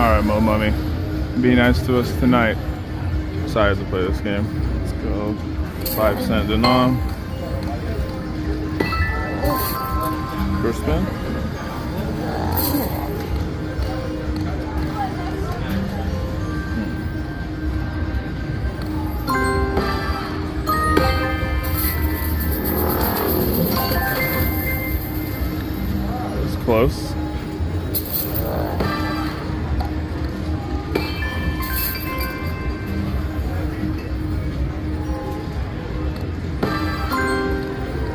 Alright, Mo Mummy. Be nice to us tonight. Excited to play this game. Let's go. 5-cent denom. First spin. Close.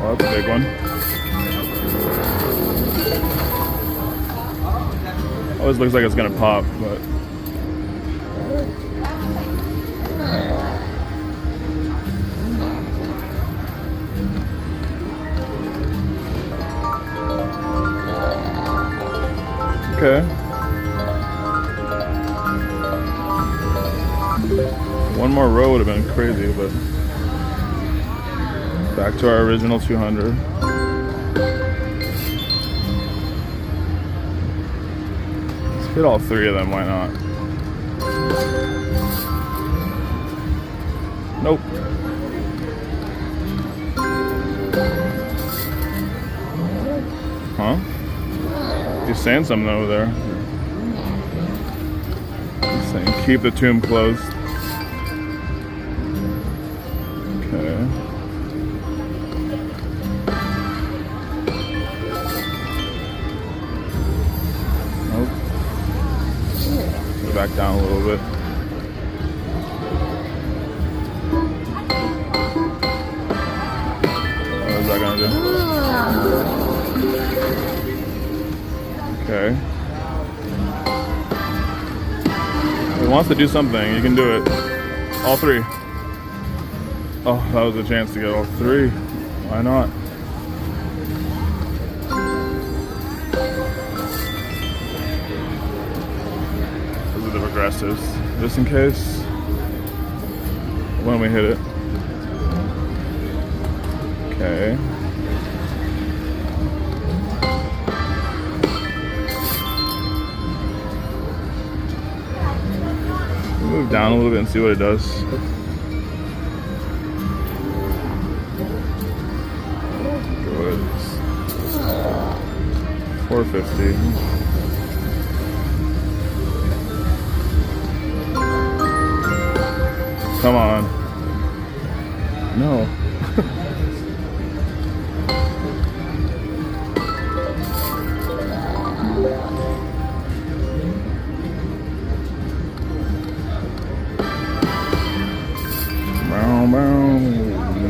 Oh, that's a big one. Always looks like it's gonna pop, but okay. One more row would have been crazy, but back to our original 200. Let's hit all three of them, why not? Nope. Huh? He's saying something over there. He's saying keep the tomb closed. Okay. Nope. Go back down a little bit. What is that gonna do? Okay. He wants to do something. You can do it. All three. Oh, that was a chance to get all three. Why not? Those are the progressives. Just in case. When we hit it. Okay. Move down a little bit and see what it does. Good. 450. Come on. No.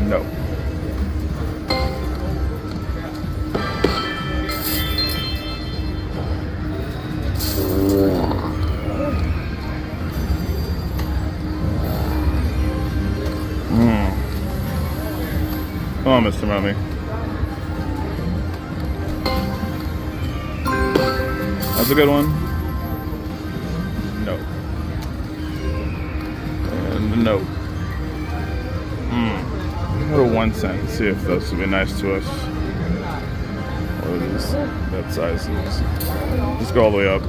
No. Come on, Mr. Mummy. That's a good one. No. And no. Go to 1 cent. See if this will be nice to us. Or these that size. Just go all the way up.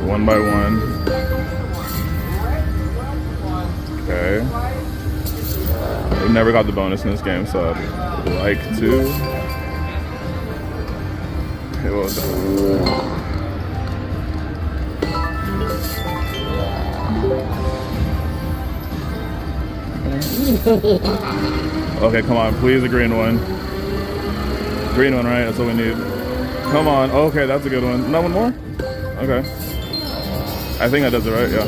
One by one. Okay. We've never got the bonus in this game, so I'd like to. Okay, what was it? Okay, come on, please, a green one. Green one, right? That's what we need. Come on. Okay, that's a good one. Not one more? Okay. I think that does it, right? Yeah.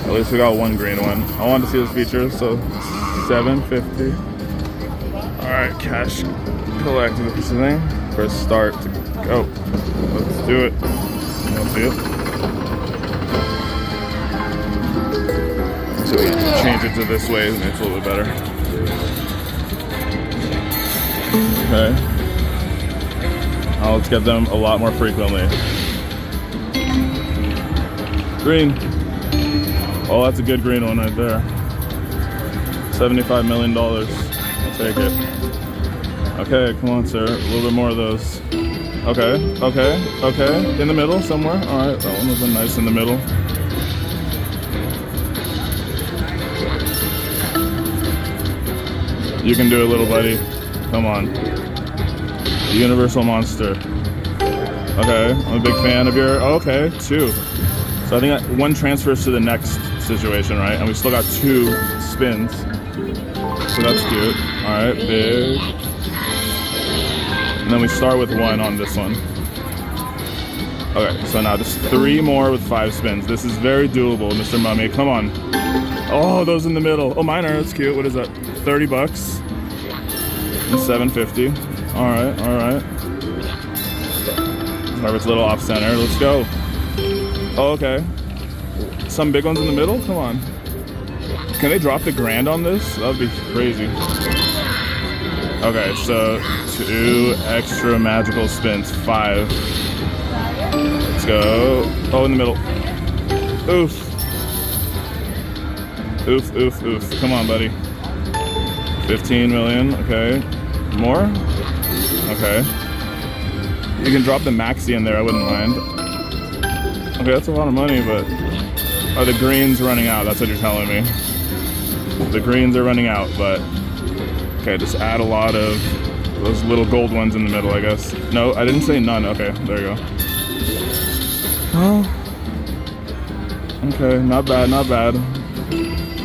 At least we got one green one. I wanted to see this feature, so $7.50. Alright, cash collected this thing. Press start to go. Let's do it. Let's see it. So we change it to this way, and it's a little bit better. Okay. Now let's get them a lot more frequently. Green. Oh, that's a good green one right there. $75 million. I'll take it. Okay, come on, sir. A little bit more of those. Okay, okay, okay. In the middle somewhere. All right, that one was nice in the middle. You can do it, little buddy. Come on. Universal monster. Okay, I'm a big fan of your. Oh, okay, 2. So I think one transfers to the next situation, right? And we still got 2 spins. So that's cute. All right, big. And then we start with 1 on this one. Okay, so now just 3 more with 5 spins. This is very doable, Mr. Mummy. Come on. Oh, those in the middle. Oh, minor. That's cute. What is that? 30 bucks. And 750. All right, all right. Harvard's a little off center. Let's go. Oh, okay. Some big ones in the middle? Come on. Can they drop the grand on this? That would be crazy. Okay, so 2 extra magical spins. 5. Let's go. Oh, in the middle. Oof. Oof, oof, oof. Come on, buddy. 15 million. Okay. More? Okay. You can drop the maxi in there. I wouldn't mind. Okay, that's a lot of money, but... Are the greens running out? That's what you're telling me. The greens are running out, but... Okay, just add a lot of those little gold ones in the middle, I guess. No, I didn't say none. Okay, there you go. Oh. Okay, not bad, not bad.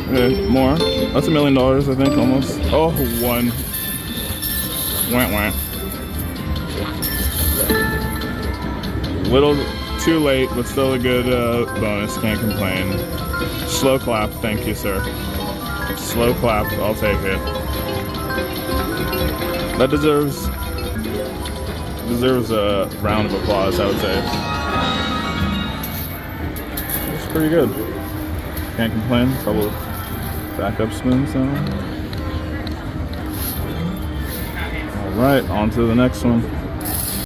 Okay, more. That's $1 million, I think, almost. Oh, 1. Wah, wah. Little too late, but still a good bonus. Can't complain. Slow clap, thank you, sir. Slow clap, I'll take it. That deserves a round of applause, I would say. It's pretty good. Can't complain. Couple of backup spins now. All right, on to the next one.